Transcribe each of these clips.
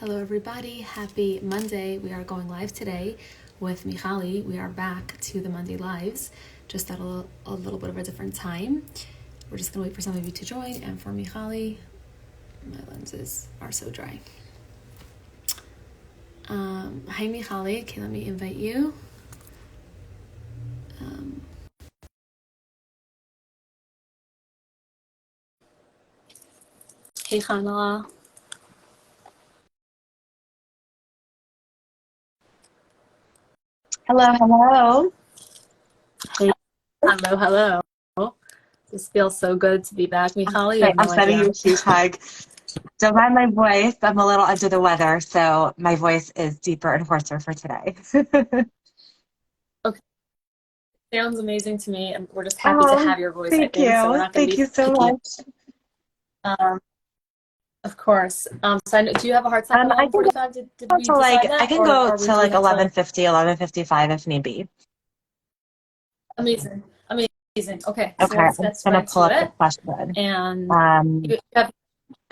Hello everybody, happy Monday. We are going live today with Michali. We are back to the Monday lives, just at a little bit of a different time. We're just gonna wait for some of you to join, and for Michali, my lenses are so dry. Hi Michali, okay, let me invite you. Hey Hanala. Hello. Hey, hello. This feels so good to be back, Michali. You have I'm no sending idea. you a huge hug. Don't mind my voice. I'm a little under the weather, so my voice is deeper and hoarser for today. Okay, sounds amazing to me, and we're just happy to Oh, have your voice, I thank think, so we're you. not going to Thank be you so picky. much. Of course. So do you have a hard stop at I can 11:45? Did go we to decide I that, can or go are we to doing like it till 11:50, 11:55 if need be. amazing? Amazing. Okay, so Okay, let's I'm get just gonna right pull to up the it. question. And Um, you have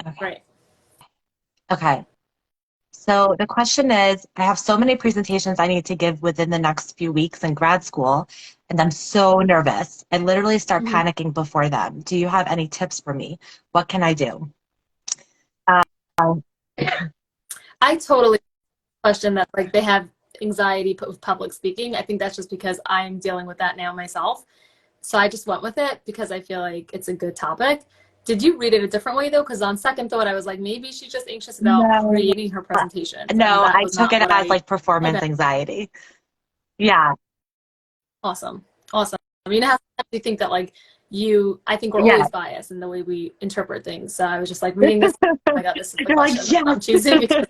okay. right. Okay. So the question is, I have so many presentations I need to give within the next few weeks in grad school, and I'm so nervous. I literally start Mhm. panicking before them. Do you have any tips for me? What can I do? Um, I totally question that like they have anxiety with public speaking. I think that's just because I'm dealing with that now myself. So I just went with it because I feel like it's a good topic. Did you read it a different way though? Because on second thought, I was like, maybe she's just anxious about no, creating her presentations, and no, that I was took not it what as I. like performance Okay, anxiety. Yeah, awesome, awesome. I mean, it has to think that like I think we're yeah. always biased in the way we interpret things. So I was just like reading this. Oh my God, this is the You're like, question that yes. I'm choosing because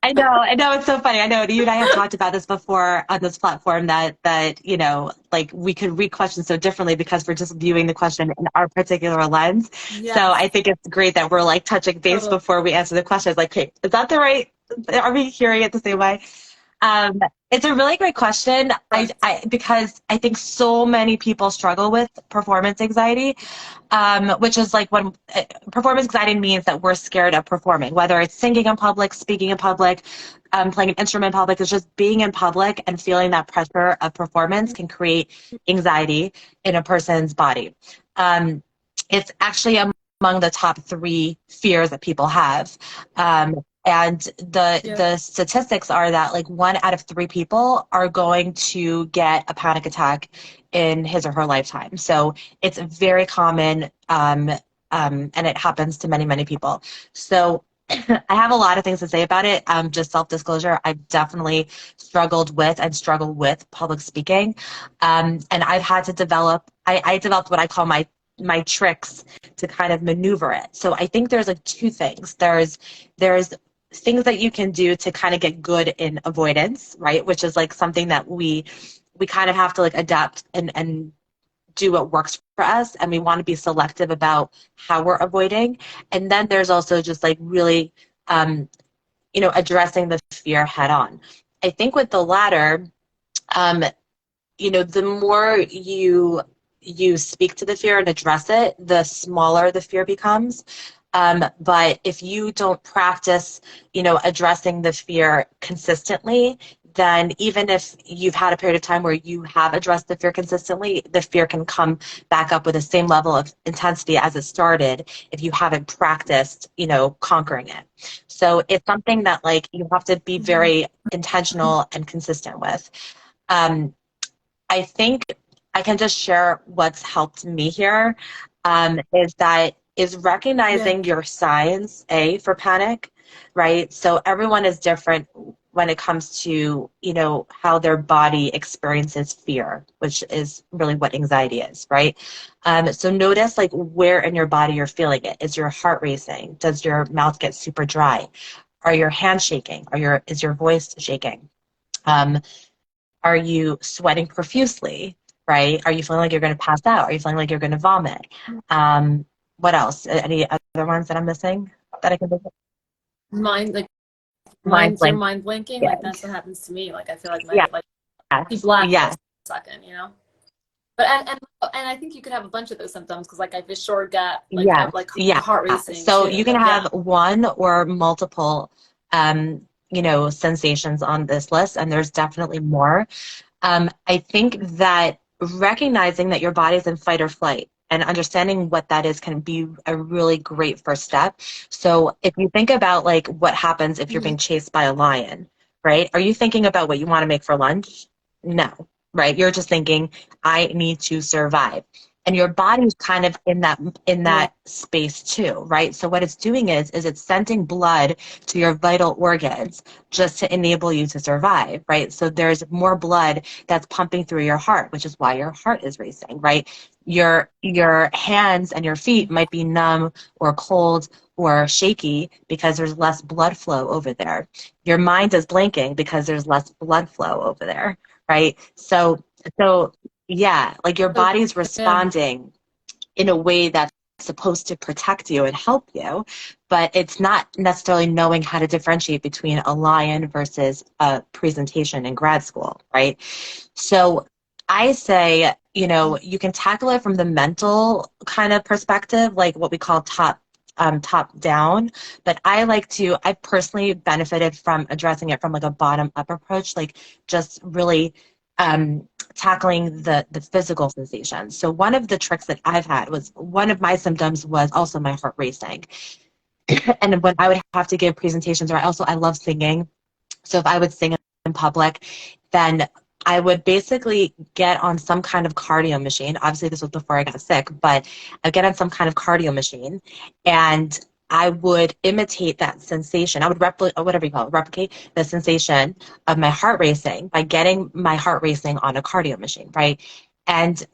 I know. I know, it's so funny. I know you and I have talked about this before on this platform that, like we could read questions so differently because we're just viewing the question in our particular lens. So Yes, I think it's great that we're like touching base totally. before we answer the question. It's like, hey, is that the right, are we hearing it the same way? Um, it's a really great question. Correct. Because I think so many people struggle with performance anxiety, which is like when performance anxiety means that we're scared of performing, whether it's singing in public, speaking in public, playing an instrument in public. It's just being in public and feeling that pressure of performance can create anxiety in a person's body. It's actually among the top three fears that people have. And Yeah. the statistics are that like 1 out of 3 people are going to get a panic attack in his or her lifetime. So it's very common, and it happens to many, many people. So I have a lot of things to say about it. Just self-disclosure, I've definitely struggled with public speaking. And I've had to I developed what I call my tricks to kind of maneuver it. So I think there's like two things. There's things that you can do to kind of get good in avoidance, right? Which is like something that we kind of have to like adapt and do what works for us, and we want to be selective about how we're avoiding. And then there's also just like really addressing the fear head on. I think with the latter, um, the more you speak to the fear and address it, the smaller the fear becomes. But if you don't practice, addressing the fear consistently, then even if you've had a period of time where you have addressed the fear consistently, the fear can come back up with the same level of intensity as it started if you haven't practiced, conquering it. So it's something that like you have to be Mhm. very intentional and consistent with. Um, I think I can just share what's helped me here, is Yeah. recognizing your signs, for panic, right? So everyone is different when it comes to, how their body experiences fear, which is really what anxiety is, right? So notice like where in your body you're feeling it. Is your heart racing? Does your mouth get super dry? Are your hands shaking? Is your voice shaking? Um, are you sweating profusely, right? Are you feeling like you're going to pass out? Are you feeling like you're going to vomit? What else? Any other ones that I'm missing that I can think of? Mind like Mind your blank. mind blinking. Yeah. Like that's what happens to me. Like I feel like Yeah. my like be Yes. black for a Yeah. second, you know. But and I think you could have a bunch of those symptoms because like I for sure get like Yes. like Yeah. heart racing So too. you can Like have yeah. one or multiple sensations on this list, and there's definitely more. I think that recognizing that your body is in fight or flight and understanding what that is can be a really great first step. So if you think about like what happens if you're Mhm. being chased by a lion, right? Are you thinking about what you want to make for lunch? No, right? You're just thinking, I need to survive. And your body's kind of in Yeah. that space too, right? So what it's doing is it's sending blood to your vital organs just to enable you to survive, right? So there's more blood that's pumping through your heart, which is why your heart is racing, right? Your hands and your feet might be numb or cold or shaky because there's less blood flow over there. Your mind is blanking because there's less blood flow over there, right? So yeah, like your So, body's yeah. responding in a way that's supposed to protect you and help you, but it's not necessarily knowing how to differentiate between a lion versus a presentation in grad school, right? So I say, you can tackle it from the mental kind of perspective, like what we call top down. But I personally benefited from addressing it from like a bottom up approach, like just really tackling the physical sensations. So one of the tricks that I've had was one of my symptoms was also my heart racing. And when I would have to give presentations, or I love singing. So if I would sing in public, then I would basically get on some kind of cardio machine. Obviously, this was before I got sick, but I'd get on some kind of cardio machine and I would imitate that sensation. I would whatever you call it, replicate the sensation of my heart racing by getting my heart racing on a cardio machine, right? And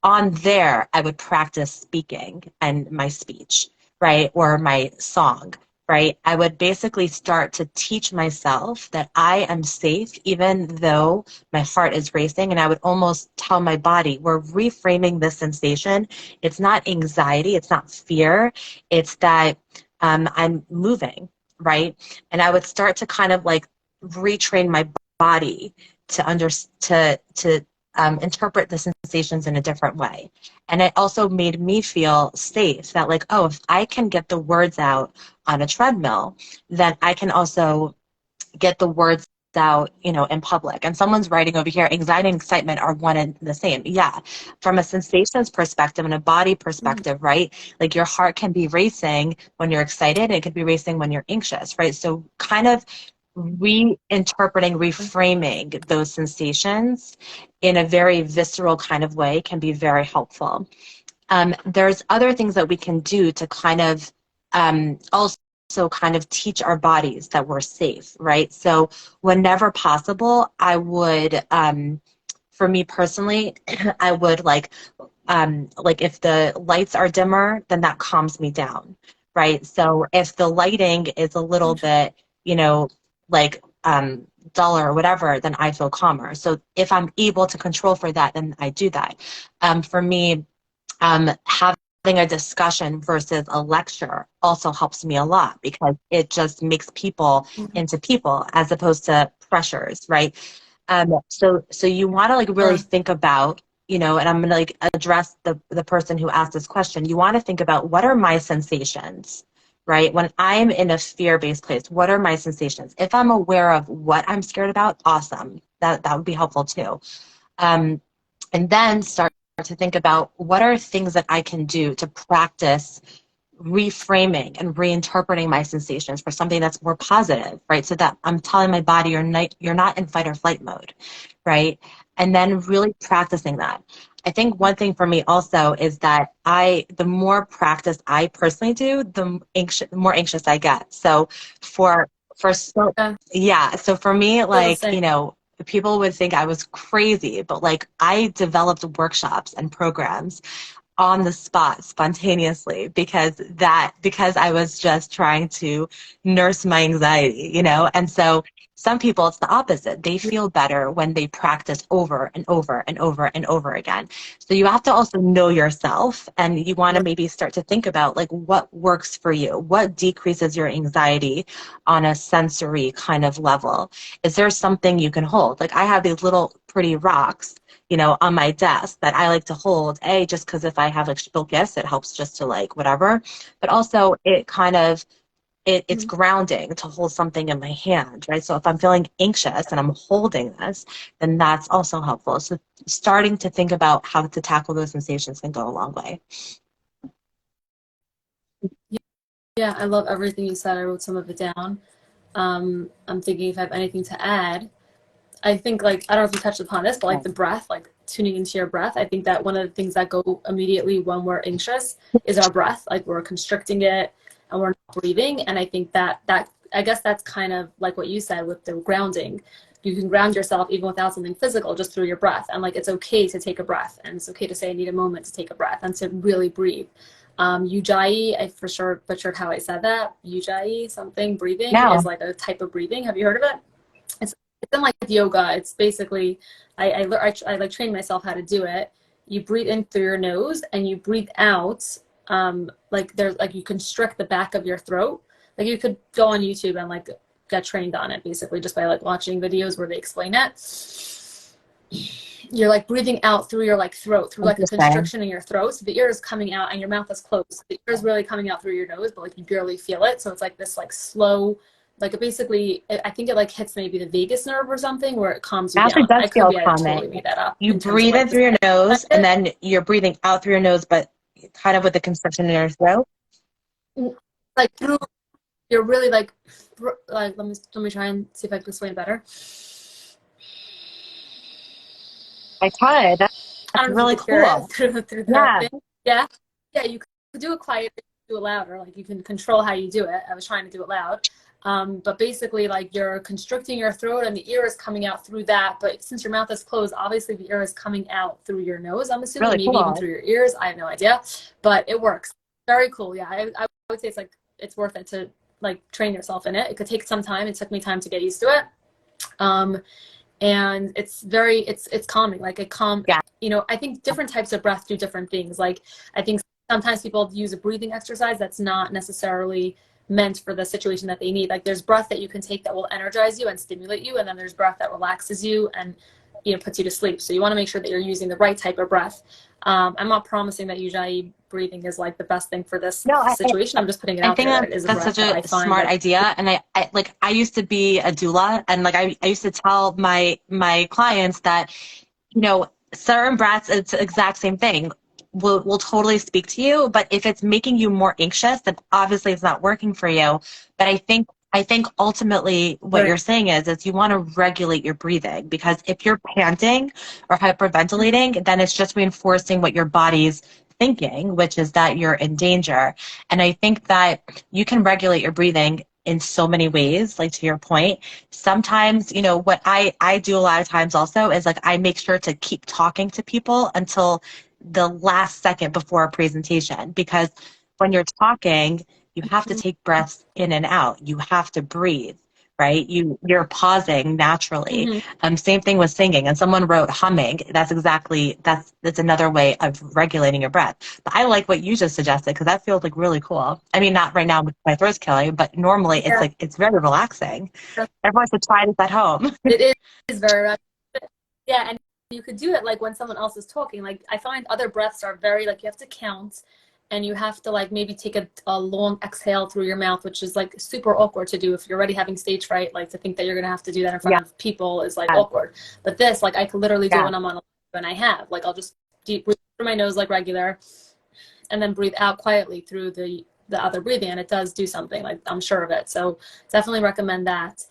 on there, I would practice speaking and my speech, right? Or my song, right? I would basically start to teach myself that I am safe even though my heart is racing. And I would almost tell my body, we're reframing this sensation. It's not anxiety, it's not fear, it's that I'm moving, right? And I would start to kind of like retrain my body to interpret the sensations in a different way. And it also made me feel safe that like, oh, if I can get the words out on a treadmill, then I can also get the words out, in public. And someone's writing over here, anxiety and excitement are one and the same. Yeah. From a sensations perspective and a body Mhm. perspective, right? Like your heart can be racing when you're excited, and it could be racing when you're anxious, right? So kind of reinterpreting, reframing those sensations in a very visceral kind of way can be very helpful. There's other things that we can do to kind of also kind of teach our bodies that we're safe, right? So whenever possible, I would, for me personally, I would like if the lights are dimmer, then that calms me down, right? So if the lighting is a little bit, like duller or whatever, then I feel calmer. So if I'm able to control for that, then I do that. For me, having a discussion versus a lecture also helps me a lot because it just makes people Mhm. into people as opposed to pressures, right? So you want to like really Sure. think about, and I'm going to like address the person who asked this question. You want to think about what are my sensations, right? When I'm in a fear-based place, what are my sensations? If I'm aware of what I'm scared about, awesome. That would be helpful too. Um, and then start to think about what are things that I can do to practice reframing and reinterpreting my sensations for something that's more positive, right? So that I'm telling my body you're not in fight or flight mode, right? And then really practicing that. I think one thing for me also is that the more practice I personally do, the more anxious I get. So for so Yeah. yeah, so for me, Feel the like, same. people would think I was crazy, but like I developed workshops and programs on the spot spontaneously because I was just trying to nurse my anxiety, And so some people it's the opposite. They feel better when they practice over and over and over and over again. So you have to also know yourself and you want to Right. maybe start to think about like what works for you, what decreases your anxiety on a sensory kind of level. Is there something you can hold? Like I have these little pretty rocks on my desk that I like to hold, just because if I have like focus, it helps just to like whatever. But also it kind of it's grounding to hold something in my hand, right? So if I'm feeling anxious and I'm holding this, then that's also helpful. So starting to think about how to tackle those sensations can go a long way. Yeah, I love everything you said. I wrote some of it down. I'm thinking if I have anything to add. I think like, I don't know if you touched upon this, but like the breath, like tuning into your breath. I think that one of the things that go immediately when we're anxious is our breath. Like we're constricting it and we're not breathing. And I think that I guess that's kind of like what you said with the grounding. You can ground yourself even without something physical, just through your breath. And like, it's okay to take a breath, and it's okay to say, I need a moment to take a breath and to really breathe. Ujjayi, I for sure butchered how I said that. Ujjayi, something breathing No, is like a type of breathing. Have you heard of it? It's in like yoga. It's basically, I like train myself how to do it. You breathe in through your nose and you breathe out. Like there's like, you constrict the back of your throat. Like you could go on YouTube and like get trained on it basically just by like watching videos where they explain it. You're like breathing out through your like throat, through like a interesting. constriction in your throat. So the ear is coming out and your mouth is closed. The ear is really coming out through your nose, but like you barely feel it. So it's like this like slow, like it basically, I think it like hits maybe the vagus nerve or something where it calms you Actually down. does feel I calming. totally made that up You in terms of breathe like in the through your nose and it. then you're breathing out through your nose, but kind of with the constriction in your throat. Like through, you're really like let me try and see if I can explain better. I tried. I That's don't know if you really could hear it cool. through the Yeah. thing. Yeah. Yeah, you could do it quiet, do it louder. Like you can control how you do it. I was trying to do it loud. But basically like you're constricting your throat and the ear is coming out through that. But since your mouth is closed, obviously the ear is coming out through your nose, I'm assuming, Really maybe even cool. through your ears. I have no idea. But it works. Very cool. Yeah. I would say it's worth it to like train yourself in it. It could take some time. It took me time to get used to it. Um, and it's calming, like it calm, Yeah. you know. I think different types of breath do different things. Like I think sometimes people use a breathing exercise that's not necessarily meant for the situation that they need. Like there's breath that you can take that will energize you and stimulate you, and then there's breath that relaxes you and, you know, puts you to sleep. So you want to make sure that you're using the right type of breath. I'm not promising that Ujjayi breathing is like the best thing for this No, situation. I'm just putting it I out think there that it is a that's breath such that a I find smart like. idea. And I like I used to be a doula, and like I used to tell my clients that, you know, certain breaths, it's the exact same thing. Will totally speak to you, but if it's making you more anxious, then obviously it's not working for you. But I think ultimately what Right. you're saying is you want to regulate your breathing, because if you're panting or hyperventilating, then it's just reinforcing what your body's thinking, which is that you're in danger. And I think that you can regulate your breathing in so many ways, like to your point. Sometimes, you know, what I do a lot of times also is like I make sure to keep talking to people until the last second before a presentation, because when you're talking, you have to take breaths in and out. You have to breathe, right? You're pausing naturally. Mm-hmm. Same thing with singing. And someone wrote humming. That's another way of regulating your breath. But I like what you just suggested, because that feels like really cool. I mean, not right now with my throat's killing, but normally it's Yeah, like it's very relaxing. Everyone should try this at home. it is very. Yeah, and you could do it like when someone else is talking. Like I find other breaths are very like you have to count, and you have to like maybe take a long exhale through your mouth, which is like super awkward to do if you're already having stage fright. Like to think that you're gonna have to do that in front Yeah, of people is like awkward. But this, like I could literally do yeah. when I'm on a and I have like I'll just deep breathe through my nose like regular, and then breathe out quietly through the other breathing, and it does do something. Like I'm sure of it. So definitely recommend that.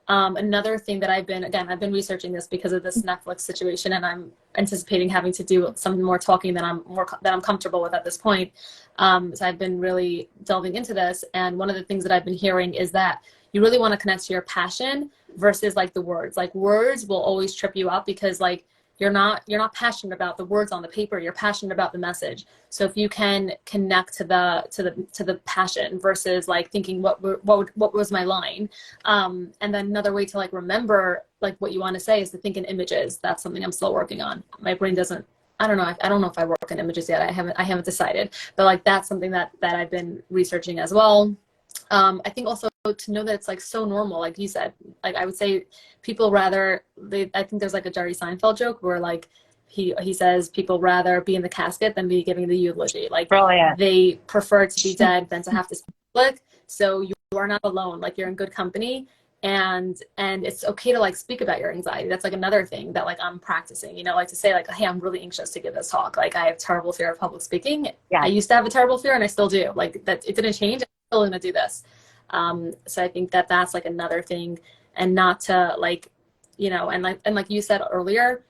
Another thing that I've been researching this because of this Netflix situation, and I'm anticipating having to do some more talking than I'm comfortable with at this point. So I've been really delving into this, and one of the things that I've been hearing is that you really want to connect to your passion versus like the words. Like words will always trip you up because like you're not passionate about the words on the paper. You're passionate about the message. So if you can connect to the passion versus like thinking what was my line, and then another way to like remember like what you want to say is to think in images. That's something I'm still working on. My brain doesn't. I don't know. I don't know if I work in images yet. I haven't decided. But like that's something that I've been researching as well. I think also to know that it's like so normal, like you said, like I would say people rather I think there's like a Jerry Seinfeld joke where like he says people rather be in the casket than be giving the eulogy. Like Brilliant. they prefer to be dead than to have to speak public. So you are not alone. Like you're in good company, and it's okay to like speak about your anxiety. That's like another thing that like I'm practicing, you know, like to say like, hey, I'm really anxious to give this talk. Like I have terrible fear of public speaking. Yeah. I used to have a terrible fear and I still do. Like that it didn't change. I'm still gonna do this. So I think that that's like another thing, and not to like, you know, and like you said earlier,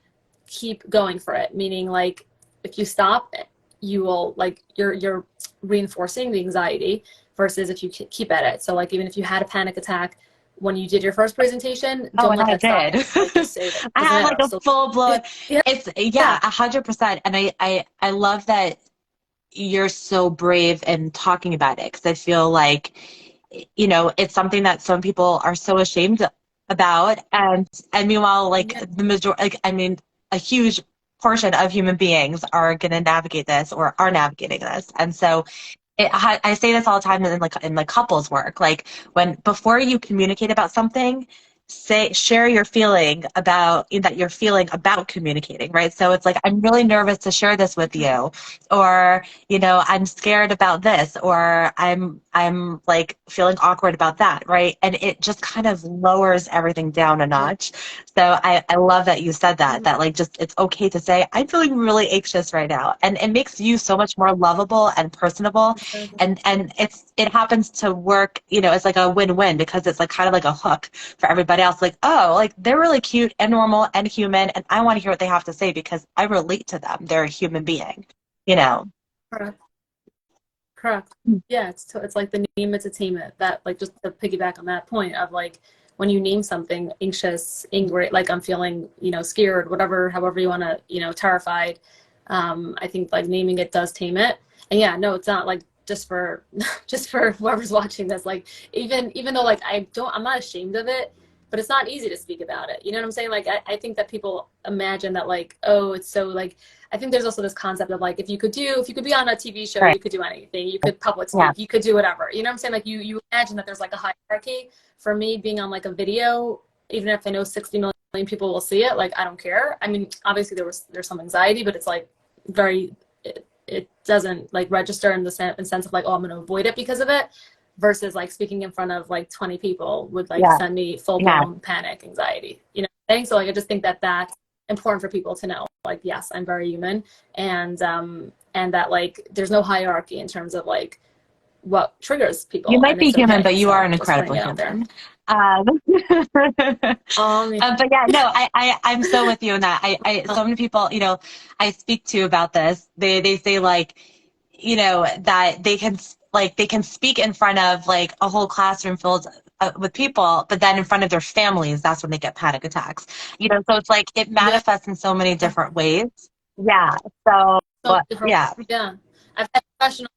keep going for it. Meaning like if you stop, you will like you're reinforcing the anxiety versus if you keep at it. So like even if you had a panic attack when you did your first presentation, Oh, don't and let I that stop did. you. Like just say that I doesn't had matter. like I'm a still full blown. yeah. It's 100%. And I love that you're so brave in talking about it, because I feel like, you know, it's something that some people are so ashamed about, and meanwhile, like Yeah. the majority, like I mean, a huge portion of human beings are going to navigate this or are navigating this, and so I say this all the time in like couples work. Like when before you communicate about something, share your feeling about that you're feeling about communicating, right? So it's like, I'm really nervous to share this with you, or you know, I'm scared about this, or I'm like feeling awkward about that, right? And it just kind of lowers everything down a Yeah. notch. So I love that you said that, Mhm. that like just it's okay to say, I'm feeling really anxious right now. And it makes you so much more lovable and personable. Exactly. And it happens to work, you know, it's like a win-win, because it's like kind of like a hook for everybody else. Like, oh, like they're really cute and normal and human, and I want to hear what they have to say because I relate to them. They're a human being, you know. Correct. Correct. Yeah, it's like the name it to tame it. That like just to piggyback on that point of like when you name something anxious, angry, like I'm feeling, you know, scared, whatever, however you want to, you know, terrified. I think like naming it does tame it. And yeah, no, it's not like just for just for whoever's watching this. Like even though like I'm not ashamed of it, but it's not easy to speak about it. You know what I'm saying? Like I think that people imagine that like, oh, it's so like I think there's also this concept of like if you could be on a TV show, Right. you could do anything. You could public Yeah. speak, you could do whatever. You know what I'm saying? Like you imagine that there's like a hierarchy. For me, being on like a video, even if I know 60 million people will see it, like I don't care. I mean, obviously there's some anxiety, but it's like very it doesn't like register in the sense of like, oh, I'm going to avoid it because of it, versus like speaking in front of like 20 people would like Yeah. send me full Yeah. blown panic anxiety. You know what I'm saying? So like I just think that that's important for people to know. Like, yes, I'm very human, and that like there's no hierarchy in terms of like what triggers You people, might and be it's human, okay. but you are So an just incredible putting it out there. human. But Um, yeah, no, I'm so with you in that. So many people, you know, I speak to about this, they say like, you know, that they can speak in front of like a whole classroom filled with people, but then in front of their families, that's when they get panic attacks. You know, so it's like it yeah, manifests in so many different ways. Yeah. So so different. yeah, Yeah, I've had professionals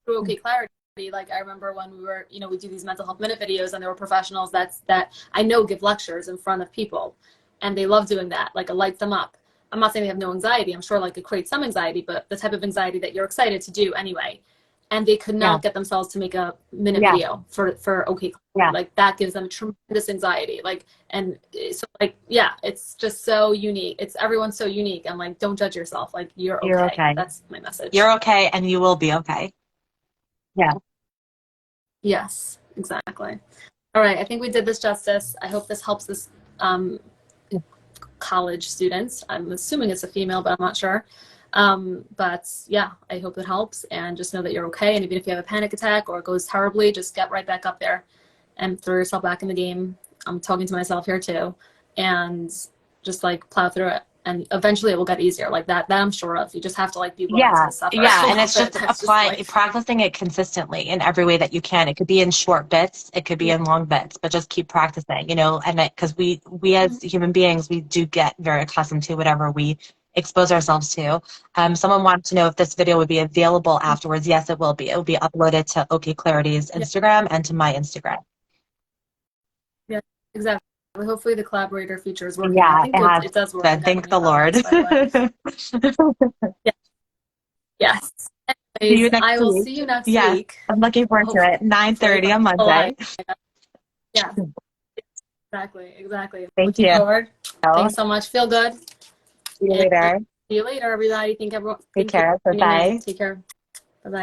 through OK Clarity. Like I remember when we were, you know, we do these mental health minute videos, and there were professionals that I know give lectures in front of people, and they love doing that. Like it lights them up. I'm not saying they have no anxiety. I'm sure like it creates some anxiety, but the type of anxiety that you're excited to do anyway. And they could yeah, not get themselves to make a minute yeah, video for OK yeah. Clarity. Like that gives them tremendous anxiety. Like and so like yeah, it's just so unique. It's everyone's so unique, and like don't judge yourself. Like you're You're okay. okay. That's my message. You're okay, and you will be okay. Yeah. Yes, exactly. All right, I think we did this justice. I hope this helps this um, college students. I'm assuming it's a female, but I'm not sure. But yeah, I hope it helps. And just know that you're okay. And even if you have a panic attack or it goes terribly, just get right back up there and throw yourself back in the game. I'm talking to myself here too. And just like plow through it. And eventually it will get easier. Like that I'm sure of. You just have to like be willing Yeah, to suffer a yeah, and little it's bit. just That's just life. practicing it consistently in every way that you can. It could be in short bits, it could be Yeah. in long bits, but just keep practicing, you know, and because we as human beings, we do get very accustomed to whatever we expose ourselves to. Someone wanted to know if this video would be available afterwards. Yes, it will be. It will be uploaded to OK Clarity's Yeah. Instagram and to my Instagram. Yeah, exactly. Hopefully the collaborator feature is working. I Yeah, think it has. it does work. I got Thank an the email about Lord. this, by the way. Yeah. Yes. See Anyways, you next I will week. see you next Yes, week. I'm looking forward to it. Hopefully 9:30 on alive. Monday. Yeah, exactly. Exactly. Thank Looking you. forward. Thanks so much. Feel good. See you And later. see you later, everybody. Take Thank you care. for tuning in. Bye-bye. Take care. Bye bye.